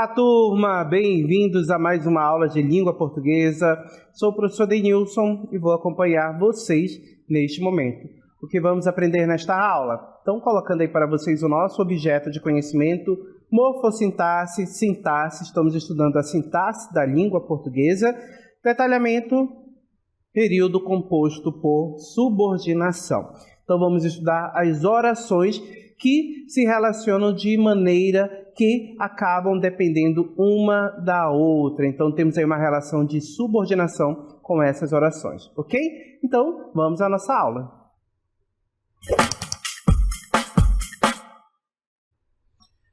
Olá, turma! Bem-vindos a mais uma aula de língua portuguesa. Sou o professor Denilson e vou acompanhar vocês neste momento. O que vamos aprender nesta aula? Então, colocando aí para vocês o nosso objeto de conhecimento, morfossintaxe, sintaxe. Estamos estudando a sintaxe da língua portuguesa. Detalhamento, período composto por subordinação. Então, vamos estudar as orações que se relacionam de maneira que acabam dependendo uma da outra. Então, temos aí uma relação de subordinação com essas orações, ok? Então, vamos à nossa aula.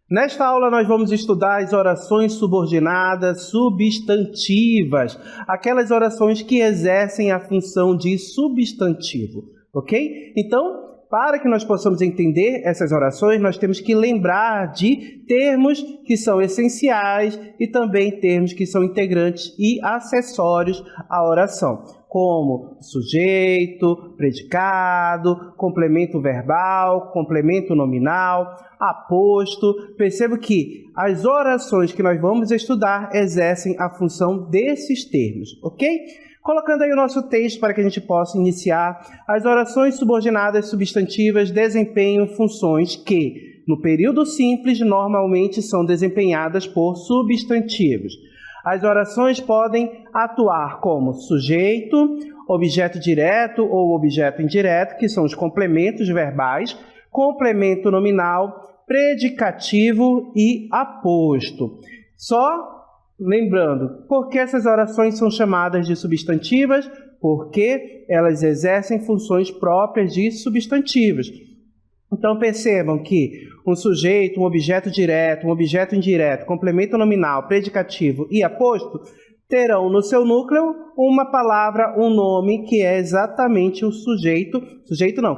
Nesta aula, nós vamos estudar as orações subordinadas substantivas, aquelas orações que exercem a função de substantivo, ok? Então, para que nós possamos entender essas orações, nós temos que lembrar de termos que são essenciais e também termos que são integrantes e acessórios à oração, como sujeito, predicado, complemento verbal, complemento nominal, aposto. Perceba que as orações que nós vamos estudar exercem a função desses termos, ok? Colocando aí o nosso texto para que a gente possa iniciar. As orações subordinadas substantivas desempenham funções que, no período simples, normalmente são desempenhadas por substantivos. As orações podem atuar como sujeito, objeto direto ou objeto indireto, que são os complementos verbais, complemento nominal, predicativo e aposto. Lembrando, por que essas orações são chamadas de substantivas? Porque elas exercem funções próprias de substantivos. Então, percebam que um sujeito, um objeto direto, um objeto indireto, complemento nominal, predicativo e aposto terão no seu núcleo uma palavra, um nome, que é exatamente o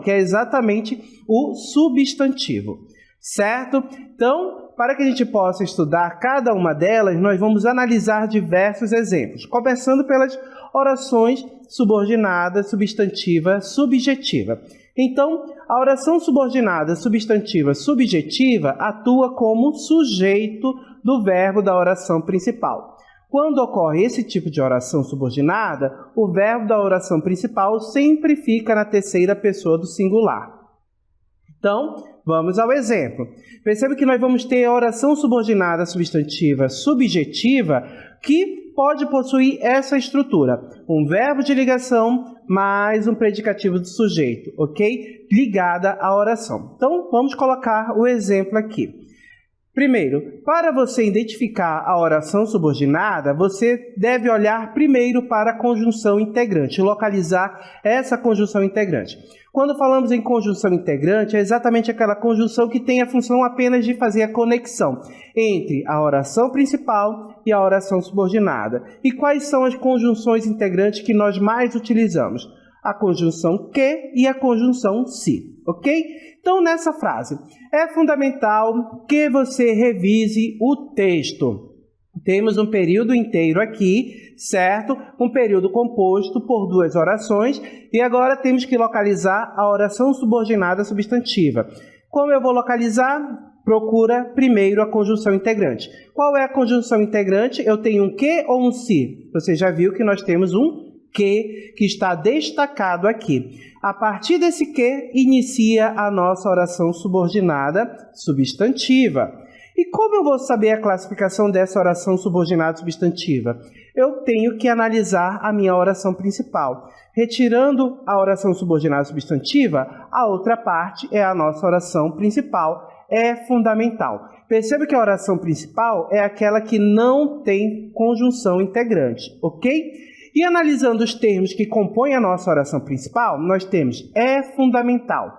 que é exatamente o substantivo, certo? Então, para que a gente possa estudar cada uma delas, nós vamos analisar diversos exemplos, começando pelas orações subordinada, substantiva, subjetiva. Então, a oração subordinada, substantiva, subjetiva atua como sujeito do verbo da oração principal. Quando ocorre esse tipo de oração subordinada, o verbo da oração principal sempre fica na terceira pessoa do singular. Então, vamos ao exemplo. Perceba que nós vamos ter a oração subordinada substantiva subjetiva que pode possuir essa estrutura. Um verbo de ligação mais um predicativo do sujeito, ok? Ligada à oração. Então, vamos colocar o exemplo aqui. Primeiro, para você identificar a oração subordinada, você deve olhar primeiro para a conjunção integrante, localizar essa conjunção integrante. Quando falamos em conjunção integrante, é exatamente aquela conjunção que tem a função apenas de fazer a conexão entre a oração principal e a oração subordinada. E quais são as conjunções integrantes que nós mais utilizamos? A conjunção que e a conjunção se, ok? Então, nessa frase, é fundamental que você revise o texto. Temos um período inteiro aqui, certo? Um período composto por duas orações e agora temos que localizar a oração subordinada substantiva. Como eu vou localizar? Procura primeiro a conjunção integrante. Qual é a conjunção integrante? Eu tenho um que ou um se? Você já viu que nós temos um que está destacado aqui. A partir desse que, inicia a nossa oração subordinada substantiva. E como eu vou saber a classificação dessa oração subordinada substantiva? Eu tenho que analisar a minha oração principal. Retirando a oração subordinada substantiva, a outra parte é a nossa oração principal. É fundamental. Perceba que a oração principal é aquela que não tem conjunção integrante, ok? E analisando os termos que compõem a nossa oração principal, nós temos é fundamental.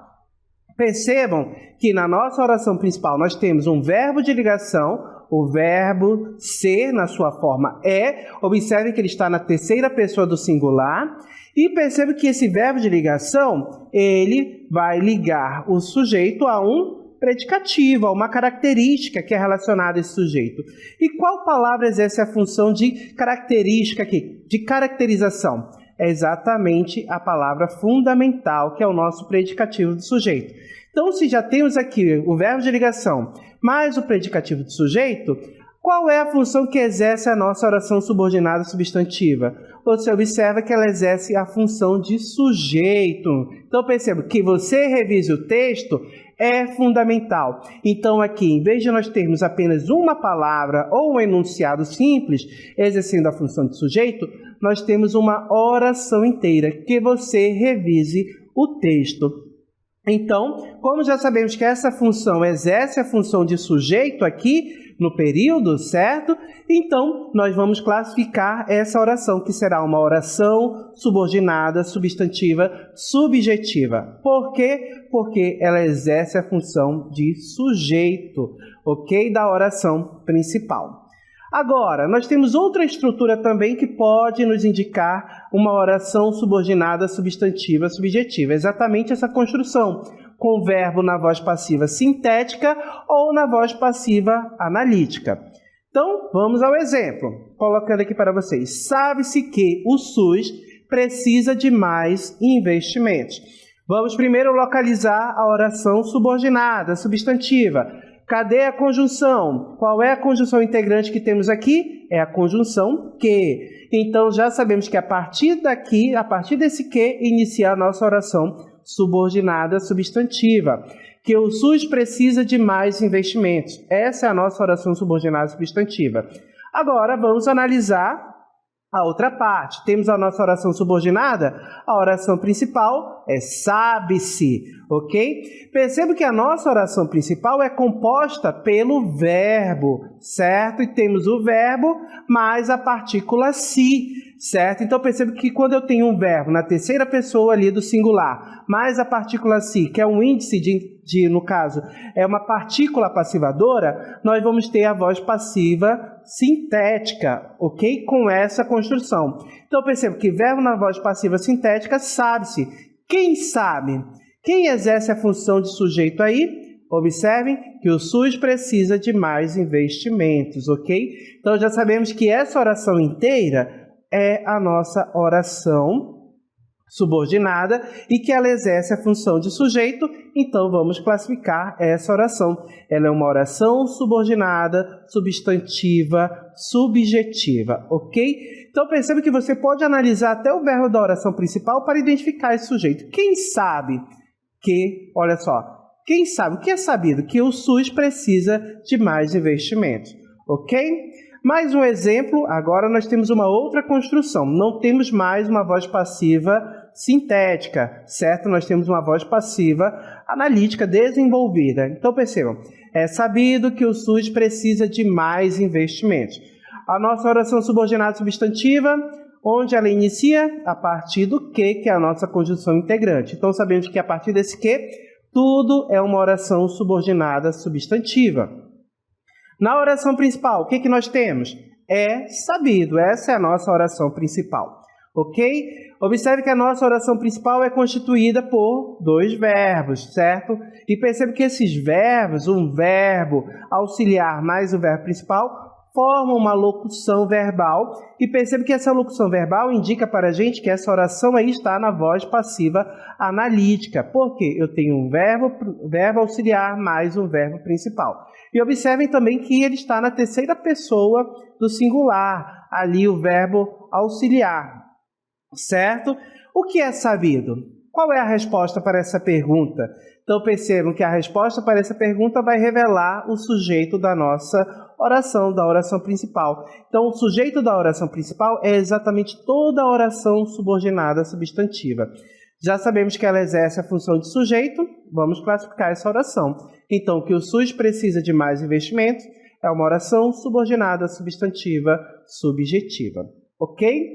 Percebam que na nossa oração principal nós temos um verbo de ligação, o verbo ser na sua forma é. Observe que ele está na terceira pessoa do singular. E perceba que esse verbo de ligação, ele vai ligar o sujeito a um predicativo, a uma característica que é relacionada a esse sujeito. E qual palavra exerce a função de característica aqui, de caracterização? É exatamente a palavra fundamental, que é o nosso predicativo do sujeito. Então, se já temos aqui o verbo de ligação mais o predicativo do sujeito, Qual é a função que exerce a nossa oração subordinada substantiva? Você observa que ela exerce a função de sujeito. Então, perceba que você revise o texto é fundamental. Então, aqui, em vez de nós termos apenas uma palavra ou um enunciado simples exercendo a função de sujeito, nós temos uma oração inteira, que você revise o texto. Então, como já sabemos que essa função exerce a função de sujeito aqui no período, certo? Então, nós vamos classificar essa oração, que será uma oração subordinada, substantiva, subjetiva. Por quê? Porque ela exerce a função de sujeito, ok? Da oração principal. Agora, nós temos outra estrutura também que pode nos indicar uma oração subordinada, substantiva, subjetiva. Exatamente essa construção, com o verbo na voz passiva sintética ou na voz passiva analítica. Então, vamos ao exemplo. Colocando aqui para vocês. Sabe-se que o SUS precisa de mais investimentos. Vamos primeiro localizar a oração subordinada, substantiva. Cadê a conjunção? Qual é a conjunção integrante que temos aqui? É a conjunção que. Então, já sabemos que a partir daqui, a partir desse que, inicia a nossa oração subordinada substantiva. Que o SUS precisa de mais investimentos. Essa é a nossa oração subordinada substantiva. Agora, vamos analisar a outra parte. Temos a nossa oração subordinada, a oração principal é sabe-se, ok? Perceba que a nossa oração principal é composta pelo verbo, certo? E temos o verbo mais a partícula se, certo? Então perceba que quando eu tenho um verbo na terceira pessoa ali do singular, mais a partícula se, que é um índice no caso, é uma partícula passivadora, nós vamos ter a voz passiva sintética, ok? Com essa construção. Então, perceba que verbo na voz passiva sintética, sabe-se. Quem sabe? Quem exerce a função de sujeito aí? Observem que o SUS precisa de mais investimentos, ok? Então, já sabemos que essa oração inteira é a nossa oração subordinada e que ela exerce a função de sujeito, então vamos classificar essa oração. Ela é uma oração subordinada, substantiva, subjetiva, ok? Então perceba que você pode analisar até o verbo da oração principal para identificar esse sujeito. Quem sabe que, olha só, quem sabe, o que é sabido? Que o SUS precisa de mais investimentos, ok? Mais um exemplo, agora nós temos uma outra construção, não temos mais uma voz passiva sintética, certo? Nós temos uma voz passiva analítica desenvolvida. Então percebam, é sabido que o SUS precisa de mais investimentos. A nossa oração subordinada substantiva, onde ela inicia? A partir do que é a nossa conjunção integrante. Então sabemos que a partir desse que, tudo é uma oração subordinada substantiva. Na oração principal, o que nós temos? É sabido, essa é a nossa oração principal, ok? Observe que a nossa oração principal é constituída por dois verbos, certo? E percebe que esses verbos, um verbo auxiliar mais o verbo principal, formam uma locução verbal. E percebe que essa locução verbal indica para a gente que essa oração aí está na voz passiva analítica. Por quê? Eu tenho um verbo auxiliar mais um verbo principal. E observem também que ele está na terceira pessoa do singular, ali o verbo auxiliar, certo? O que é sabido? Qual é a resposta para essa pergunta? Então percebam que a resposta para essa pergunta vai revelar o sujeito da nossa oração, da oração principal. Então o sujeito da oração principal é exatamente toda a oração subordinada substantiva. Já sabemos que ela exerce a função de sujeito, vamos classificar essa oração. Então, que o SUS precisa de mais investimentos é uma oração subordinada substantiva subjetiva, ok?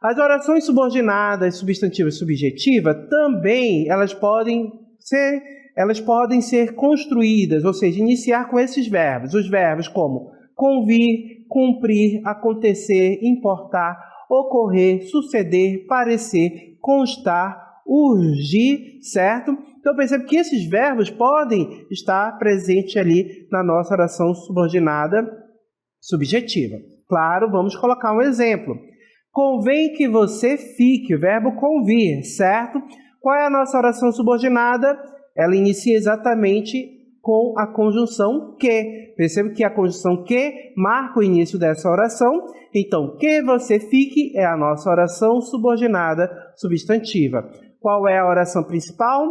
As orações subordinadas substantiva e subjetiva também elas podem ser construídas, ou seja, iniciar com esses verbos. Os verbos como convir, cumprir, acontecer, importar, ocorrer, suceder, parecer, constar, urgir, certo? Então percebe que esses verbos podem estar presentes ali na nossa oração subordinada subjetiva. Claro, vamos colocar um exemplo. Convém que você fique, o verbo convir, certo? Qual é a nossa oração subordinada? Ela inicia exatamente com a conjunção que. Perceba que a conjunção que marca o início dessa oração. Então, que você fique é a nossa oração subordinada substantiva. Qual é a oração principal?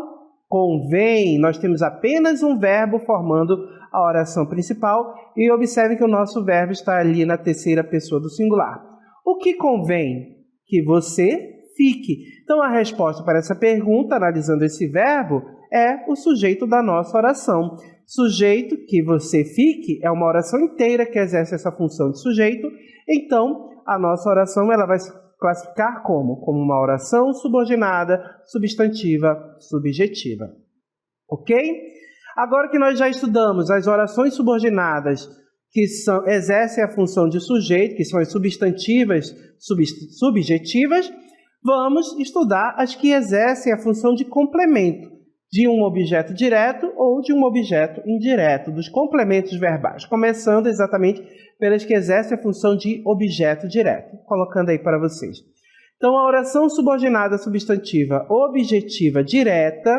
Convém. Nós temos apenas um verbo formando a oração principal. E observe que o nosso verbo está ali na terceira pessoa do singular. O que convém? Que você fique. Então, a resposta para essa pergunta, analisando esse verbo, é o sujeito da nossa oração. Sujeito, que você fique, é uma oração inteira que exerce essa função de sujeito. Então, a nossa oração ela vai se classificar como? Como uma oração subordinada, substantiva, subjetiva. Ok? Agora que nós já estudamos as orações subordinadas que exercem a função de sujeito, que são as substantivas subjetivas, vamos estudar as que exercem a função de complemento de um objeto direto ou de um objeto indireto, dos complementos verbais, começando exatamente pelas que exercem a função de objeto direto, colocando aí para vocês. Então, a oração subordinada substantiva objetiva direta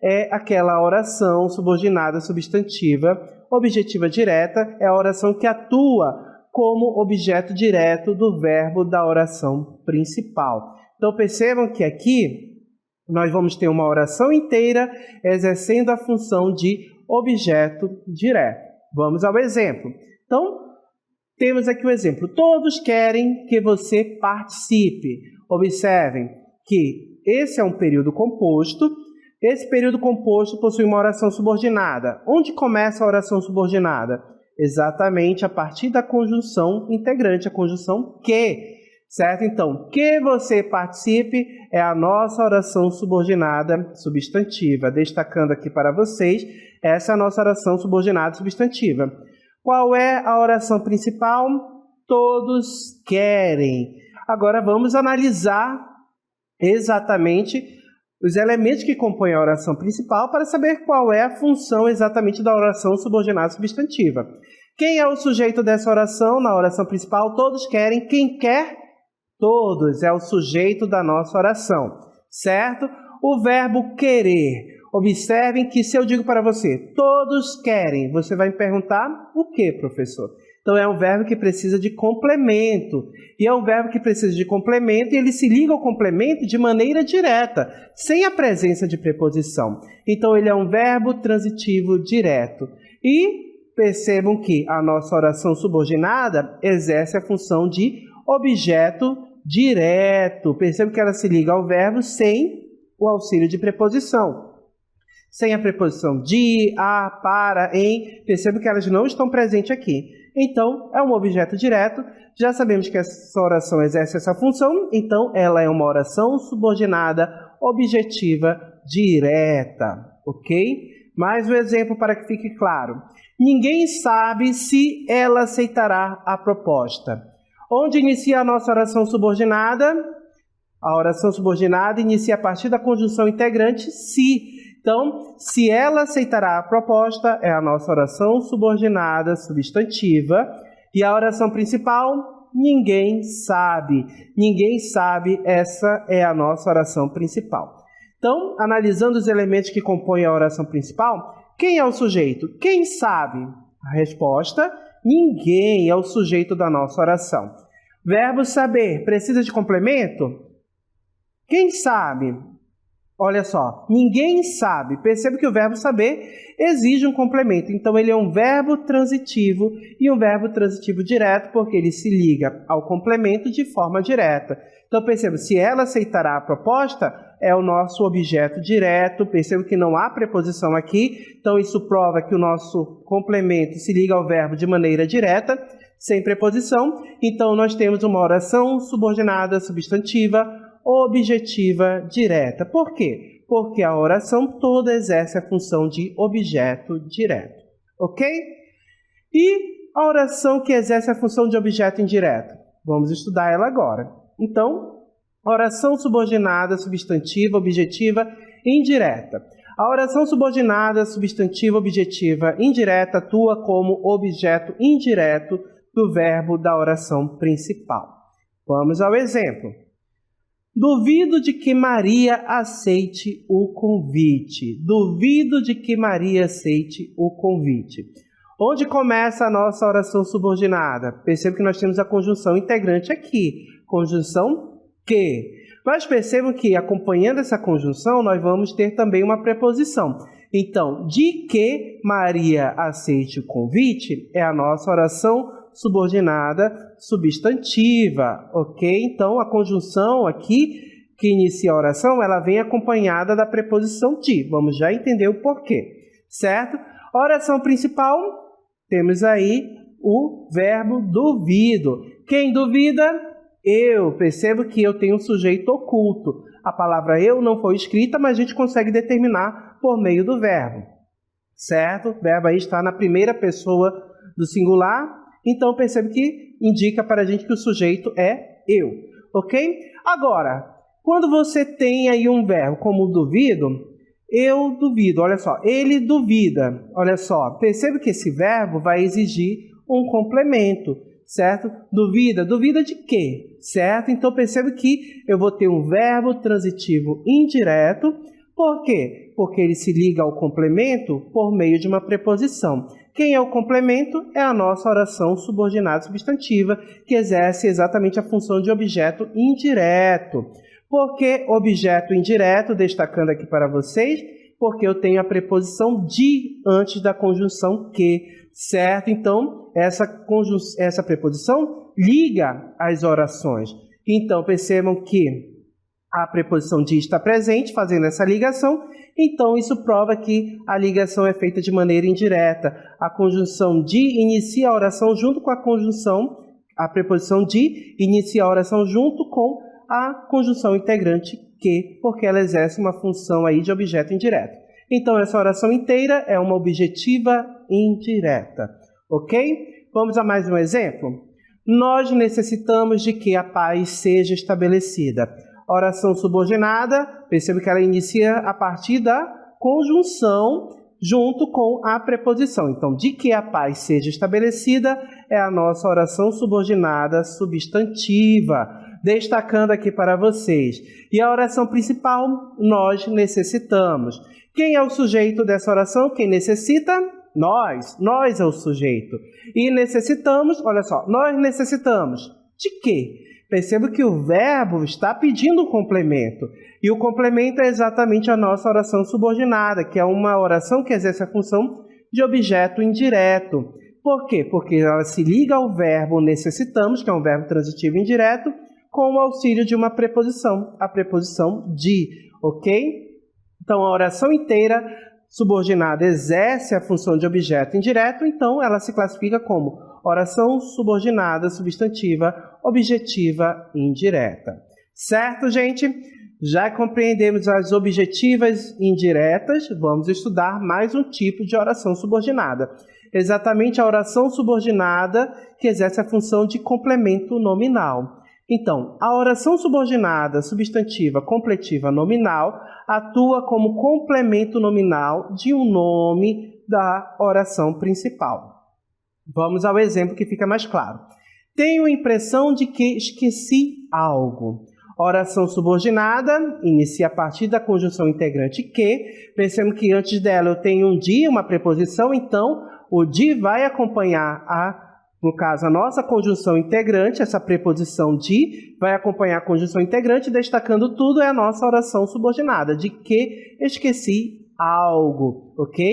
é aquela oração subordinada substantiva objetiva direta, é a oração que atua como objeto direto do verbo da oração principal. Então, percebam que aqui nós vamos ter uma oração inteira exercendo a função de objeto direto. Vamos ao exemplo. Então, temos aqui o exemplo. Todos querem que você participe. Observem que esse é um período composto. Esse período composto possui uma oração subordinada. Onde começa a oração subordinada? Exatamente a partir da conjunção integrante, a conjunção que. Certo? Então, que você participe é a nossa oração subordinada substantiva. Destacando aqui para vocês, essa é a nossa oração subordinada substantiva. Qual é a oração principal? Todos querem. Agora vamos analisar exatamente os elementos que compõem a oração principal para saber qual é a função exatamente da oração subordinada substantiva. Quem é o sujeito dessa oração na oração principal? Todos querem. Quem quer? Todos é o sujeito da nossa oração, certo? O verbo querer. Observem que se eu digo para você, todos querem, você vai me perguntar o que, professor? Então, é um verbo que precisa de complemento. E é um verbo que precisa de complemento e ele se liga ao complemento de maneira direta, sem a presença de preposição. Então, ele é um verbo transitivo direto. E percebam que a nossa oração subordinada exerce a função de objeto direto. Percebam que ela se liga ao verbo sem o auxílio de preposição. Sem a preposição de, a, para, em. Percebam que elas não estão presentes aqui. Então, é um objeto direto. Já sabemos que essa oração exerce essa função. Então, ela é uma oração subordinada objetiva direta. Ok? Mais um exemplo para que fique claro. Ninguém sabe se ela aceitará a proposta. Onde inicia a nossa oração subordinada? A oração subordinada inicia a partir da conjunção integrante se. Então, se ela aceitará a proposta, é a nossa oração subordinada substantiva. E a oração principal? Ninguém sabe. Ninguém sabe, essa é a nossa oração principal. Então, analisando os elementos que compõem a oração principal, quem é o sujeito? Quem sabe? A resposta: ninguém é o sujeito da nossa oração. Verbo saber, precisa de complemento? Quem sabe? Olha só, ninguém sabe. Perceba que o verbo saber exige um complemento. Então, ele é um verbo transitivo e um verbo transitivo direto, porque ele se liga ao complemento de forma direta. Então, perceba, se ela aceitará a proposta, é o nosso objeto direto. Perceba que não há preposição aqui. Então, isso prova que o nosso complemento se liga ao verbo de maneira direta, sem preposição. Então, nós temos uma oração subordinada substantiva objetiva direta. Por quê? Porque a oração toda exerce a função de objeto direto. Ok? E a oração que exerce a função de objeto indireto? Vamos estudar ela agora. Então, oração subordinada substantiva objetiva indireta. A oração subordinada substantiva objetiva indireta atua como objeto indireto do verbo da oração principal. Vamos ao exemplo. Duvido de que Maria aceite o convite. Duvido de que Maria aceite o convite. Onde começa a nossa oração subordinada? Perceba que nós temos a conjunção integrante aqui. Conjunção que. Mas percebam que, acompanhando essa conjunção, nós vamos ter também uma preposição. Então, de que Maria aceite o convite é a nossa oração subordinada substantiva, ok? Então, a conjunção aqui, que inicia a oração, ela vem acompanhada da preposição de. Vamos já entender o porquê, certo? Oração principal, temos aí o verbo duvido. Quem duvida? Eu. Percebo que eu tenho um sujeito oculto. A palavra eu não foi escrita, mas a gente consegue determinar por meio do verbo, certo? O verbo aí está na primeira pessoa do singular, então percebo que indica para a gente que o sujeito é eu, ok? Agora, quando você tem aí um verbo como duvido, eu duvido, olha só, ele duvida, olha só, percebo que esse verbo vai exigir um complemento, certo? Duvida, duvida de quê? Certo? Então, percebo que eu vou ter um verbo transitivo indireto. Por quê? Porque ele se liga ao complemento por meio de uma preposição. Quem é o complemento? É a nossa oração subordinada substantiva, que exerce exatamente a função de objeto indireto. Por que objeto indireto? Destacando aqui para vocês, porque eu tenho a preposição de antes da conjunção que, certo? Então, essa preposição liga as orações. Então, percebam que a preposição de está presente, fazendo essa ligação. Então, isso prova que a ligação é feita de maneira indireta. A conjunção de inicia a oração junto com a conjunção, a preposição de inicia a oração junto com a conjunção integrante que, porque ela exerce uma função aí de objeto indireto. Então, essa oração inteira é uma objetiva indireta, ok? Vamos a mais um exemplo? Nós necessitamos de que a paz seja estabelecida. Oração subordinada, perceba que ela inicia a partir da conjunção junto com a preposição. Então, de que a paz seja estabelecida é a nossa oração subordinada substantiva. Destacando aqui para vocês. E a oração principal, nós necessitamos. Quem é o sujeito dessa oração? Quem necessita? Nós é o sujeito. E necessitamos, olha só, nós necessitamos de quê? Perceba que o verbo está pedindo um complemento. E o complemento é exatamente a nossa oração subordinada, que é uma oração que exerce a função de objeto indireto. Por quê? Porque ela se liga ao verbo necessitamos, que é um verbo transitivo indireto, com o auxílio de uma preposição, a preposição de, ok? Então, a oração inteira subordinada exerce a função de objeto indireto, então ela se classifica como oração subordinada substantiva objetiva indireta. Certo, gente? Já compreendemos as objetivas indiretas, vamos estudar mais um tipo de oração subordinada. Exatamente a oração subordinada que exerce a função de complemento nominal. Então, a oração subordinada substantiva completiva nominal atua como complemento nominal de um nome da oração principal. Vamos ao exemplo que fica mais claro. Tenho a impressão de que esqueci algo. Oração subordinada inicia a partir da conjunção integrante que. Percebemos que antes dela eu tenho um de, uma preposição, então o de vai acompanhar no caso, a nossa conjunção integrante, essa preposição de, vai acompanhar a conjunção integrante, destacando tudo, é a nossa oração subordinada, de que esqueci algo, ok?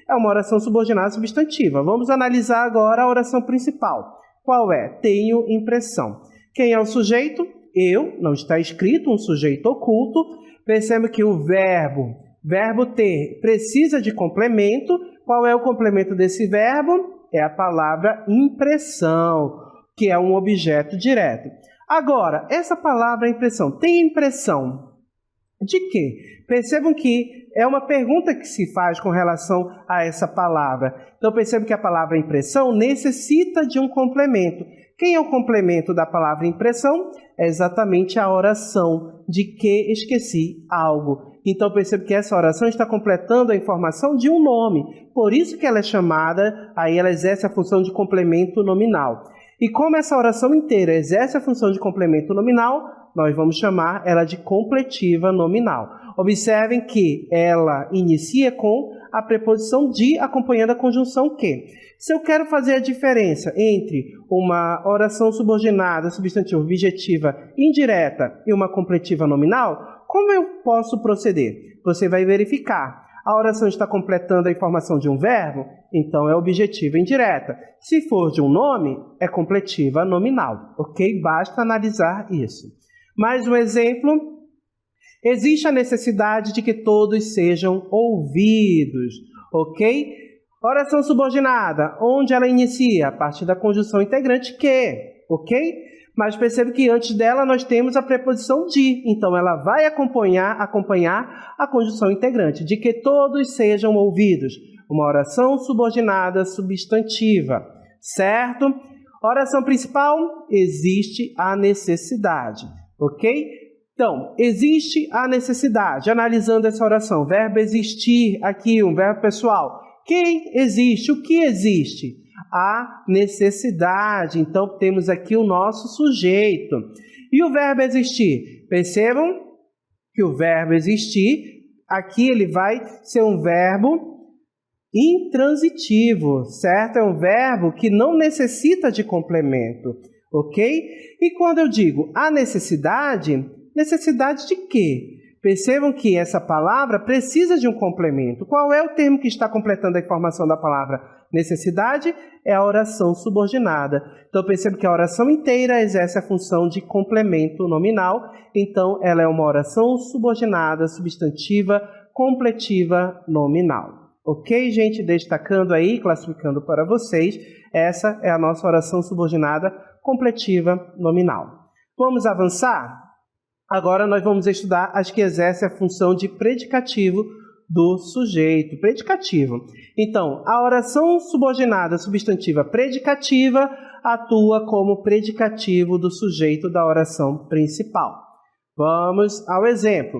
É uma oração subordinada substantiva. Vamos analisar agora a oração principal. Qual é? Tenho impressão. Quem é o sujeito? Eu, não está escrito, um sujeito oculto. Perceba que o verbo ter, precisa de complemento. Qual é o complemento desse verbo? É a palavra impressão, que é um objeto direto. Agora, essa palavra impressão, tem impressão de quê? Percebam que é uma pergunta que se faz com relação a essa palavra. Então, percebam que a palavra impressão necessita de um complemento. Quem é o complemento da palavra impressão? É exatamente a oração de que esqueci algo. Então, percebo que essa oração está completando a informação de um nome. Por isso que ela é chamada, aí ela exerce a função de complemento nominal. E como essa oração inteira exerce a função de complemento nominal, nós vamos chamar ela de completiva nominal. Observem que ela inicia com a preposição de acompanhando a conjunção que. Se eu quero fazer a diferença entre uma oração subordinada, substantiva, objetiva, indireta e uma completiva nominal, como eu posso proceder? Você vai verificar. A oração está completando a informação de um verbo, então é objetiva indireta. Se for de um nome, é completiva nominal, ok? Basta analisar isso. Mais um exemplo. Existe a necessidade de que todos sejam ouvidos, ok? Oração subordinada, onde ela inicia? A partir da conjunção integrante que, ok? Mas percebe que antes dela nós temos a preposição de, então ela vai acompanhar a conjunção integrante, de que todos sejam ouvidos. Uma oração subordinada substantiva, certo? Oração principal, existe a necessidade, ok? Então, existe a necessidade, analisando essa oração, verbo existir aqui, um verbo pessoal. Quem existe? O que existe? A necessidade. Então, temos aqui o nosso sujeito. E o verbo existir? Percebam que o verbo existir, aqui ele vai ser um verbo intransitivo, certo? É um verbo que não necessita de complemento, ok? E quando eu digo a necessidade, necessidade de quê? Percebam que essa palavra precisa de um complemento. Qual é o termo que está completando a informação da palavra necessidade? É a oração subordinada. Então, percebam que a oração inteira exerce a função de complemento nominal. Então, ela é uma oração subordinada, substantiva, completiva nominal. Ok, gente? Destacando aí, classificando para vocês, essa é a nossa oração subordinada completiva nominal. Vamos avançar? Agora nós vamos estudar as que exercem a função de predicativo do sujeito. Predicativo. Então, a oração subordinada substantiva predicativa atua como predicativo do sujeito da oração principal. Vamos ao exemplo.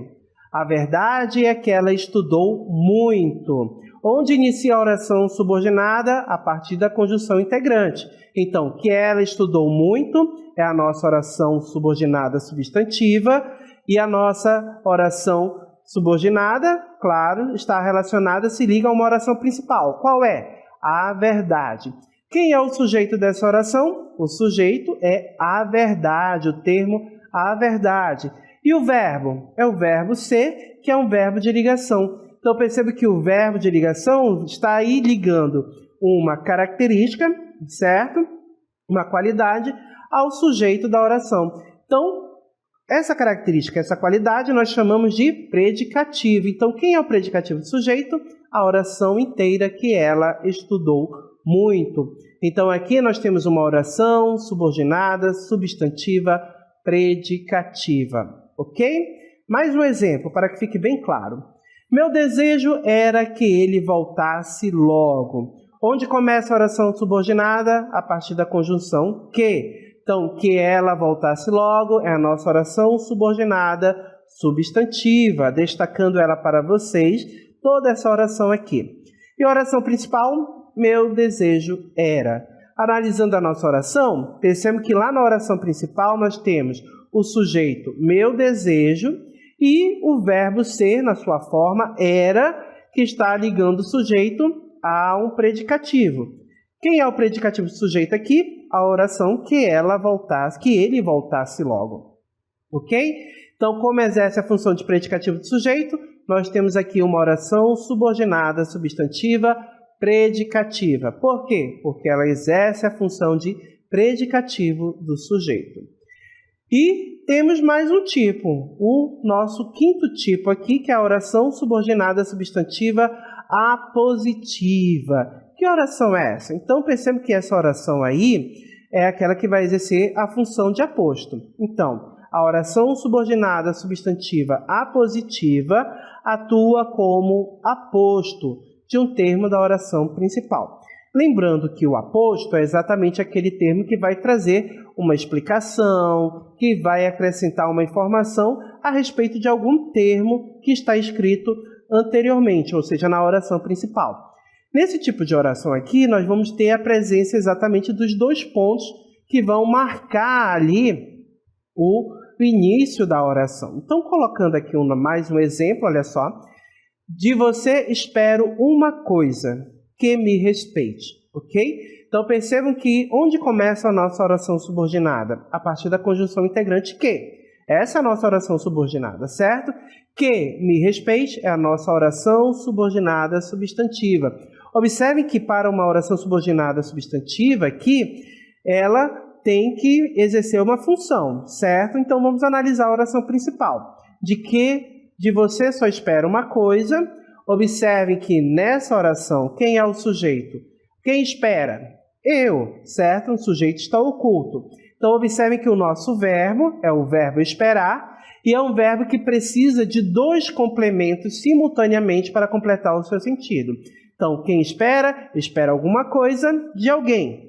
A verdade é que ela estudou muito. Onde inicia a oração subordinada? A partir da conjunção integrante. Então, que ela estudou muito é a nossa oração subordinada substantiva e a nossa oração subordinada, claro, está relacionada, se liga a uma oração principal. Qual é? A verdade. Quem é o sujeito dessa oração? O sujeito é a verdade, o termo a verdade. E o verbo? É o verbo ser, que é um verbo de ligação. Então, perceba que o verbo de ligação está aí ligando uma característica, certo? Uma qualidade ao sujeito da oração. Então, essa característica, essa qualidade, nós chamamos de predicativo. Então, quem é o predicativo do sujeito? A oração inteira que ela estudou muito. Então, aqui nós temos uma oração subordinada, substantiva, predicativa. Ok? Mais um exemplo, para que fique bem claro. Meu desejo era que ele voltasse logo. Onde começa a oração subordinada? A partir da conjunção que. Então, que ela voltasse logo é a nossa oração subordinada substantiva, destacando ela para vocês, toda essa oração aqui. E a oração principal, meu desejo era. Analisando a nossa oração, percebemos que lá na oração principal nós temos o sujeito meu desejo e o verbo ser, na sua forma, era, que está ligando o sujeito a um predicativo. Quem é o predicativo do sujeito aqui? A oração que ele voltasse logo. Ok? Então, como exerce a função de predicativo do sujeito, nós temos aqui uma oração subordinada substantiva predicativa. Por quê? Porque ela exerce a função de predicativo do sujeito. E temos mais um tipo, o nosso quinto tipo aqui, que é a oração subordinada substantiva apositiva. Que oração é essa? Então, perceba que essa oração aí é aquela que vai exercer a função de aposto. Então, a oração subordinada substantiva apositiva atua como aposto de um termo da oração principal. Lembrando que o aposto é exatamente aquele termo que vai trazer uma explicação, que vai acrescentar uma informação a respeito de algum termo que está escrito anteriormente, ou seja, na oração principal. Nesse tipo de oração aqui, nós vamos ter a presença exatamente dos dois pontos que vão marcar ali o início da oração. Então, colocando aqui mais um exemplo, olha só. De você espero uma coisa, que me respeite, ok? Então, percebam que onde começa a nossa oração subordinada? A partir da conjunção integrante que. Essa é a nossa oração subordinada, certo? Que me respeite é a nossa oração subordinada substantiva. Observem que para uma oração subordinada substantiva aqui, ela tem que exercer uma função, certo? Então, vamos analisar a oração principal. De você só espera uma coisa. Observem que nessa oração, quem é o sujeito? Quem espera? Eu, certo? O sujeito está oculto. Então, observem que o nosso verbo é o verbo esperar e é um verbo que precisa de 2 complementos simultaneamente para completar o seu sentido. Então, quem espera, espera alguma coisa de alguém.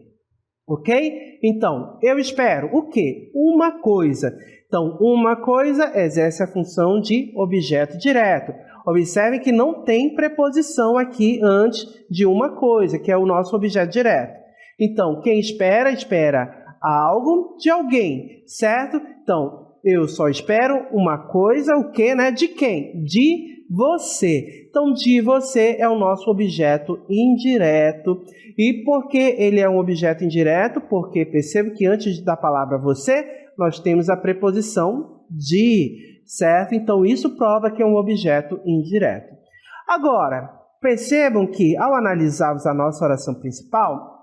Ok? Então, eu espero o quê? Uma coisa. Então, uma coisa exerce a função de objeto direto. Observem que não tem preposição aqui antes de uma coisa, que é o nosso objeto direto. Então, quem espera, espera algo de alguém, certo? Então, eu só espero uma coisa, o quê, né? De quem? De você. Então, de você é o nosso objeto indireto. E por que ele é um objeto indireto? Porque percebo que antes da palavra você, nós temos a preposição de, certo? Então, isso prova que é um objeto indireto. Agora, percebam que ao analisarmos a nossa oração principal,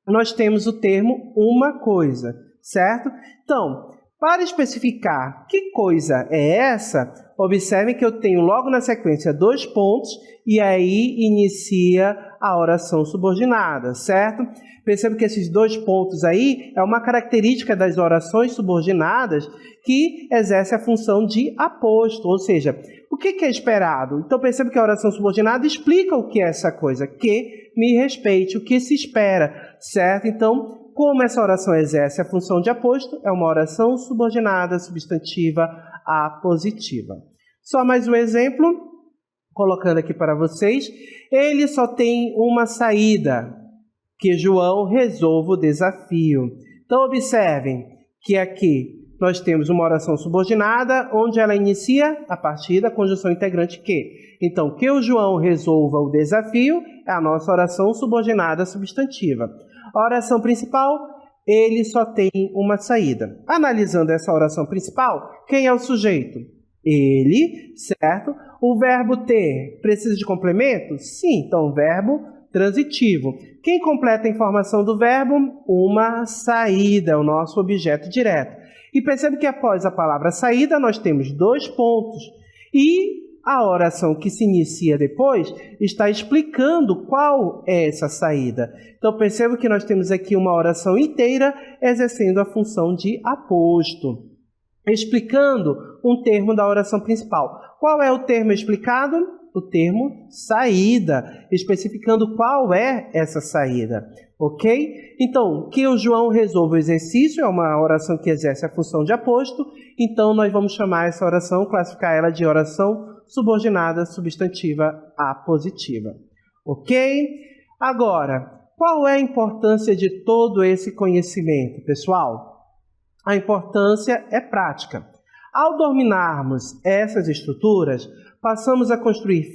nós temos o termo uma coisa, certo? Então, para especificar que coisa é essa, observem que eu tenho logo na sequência 2 pontos e aí inicia a oração subordinada, certo? Perceba que esses 2 pontos aí é uma característica das orações subordinadas que exerce a função de aposto, ou seja, o que é esperado? Então perceba que a oração subordinada explica o que é essa coisa, que me respeite, o que se espera, certo? Então, como essa oração exerce a função de aposto, é uma oração subordinada substantiva apositiva. Só mais um exemplo, colocando aqui para vocês. Ele só tem uma saída, que João resolva o desafio. Então, observem que aqui nós temos uma oração subordinada, onde ela inicia a partir da conjunção integrante que. Então, que o João resolva o desafio é a nossa oração subordinada substantiva. A oração principal, ele só tem uma saída. Analisando essa oração principal, quem é o sujeito? Ele, certo? O verbo ter precisa de complemento? Sim, então verbo transitivo. Quem completa a informação do verbo? Uma saída, é o nosso objeto direto. E percebe que após a palavra saída, nós temos 2 pontos. E a oração que se inicia depois está explicando qual é essa saída. Então, perceba que nós temos aqui uma oração inteira exercendo a função de aposto, explicando um termo da oração principal. Qual é o termo explicado? O termo saída, especificando qual é essa saída, ok? Então, que o João resolva o exercício é uma oração que exerce a função de aposto, então nós vamos chamar essa oração, classificar ela de oração subordinada substantiva apositiva, ok? Agora, qual é a importância de todo esse conhecimento, pessoal? A importância é prática. Ao dominarmos essas estruturas, passamos a construir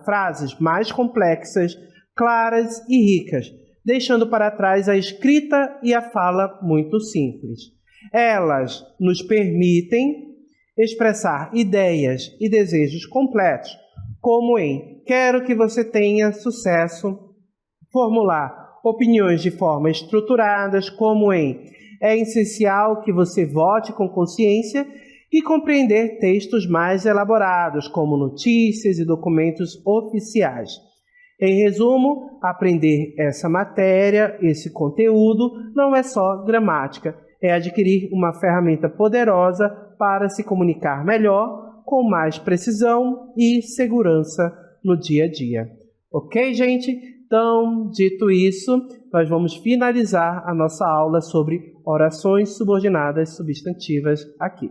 frases mais complexas, claras e ricas, deixando para trás a escrita e a fala muito simples. Elas nos permitem expressar ideias e desejos completos, como em quero que você tenha sucesso, formular opiniões de forma estruturadas, como em é essencial que você vote com consciência, e compreender textos mais elaborados, como notícias e documentos oficiais. Em resumo, aprender essa matéria, esse conteúdo, não é só gramática, é adquirir uma ferramenta poderosa para se comunicar melhor, com mais precisão e segurança no dia a dia. Ok, gente? Então, dito isso, nós vamos finalizar a nossa aula sobre orações subordinadas substantivas aqui.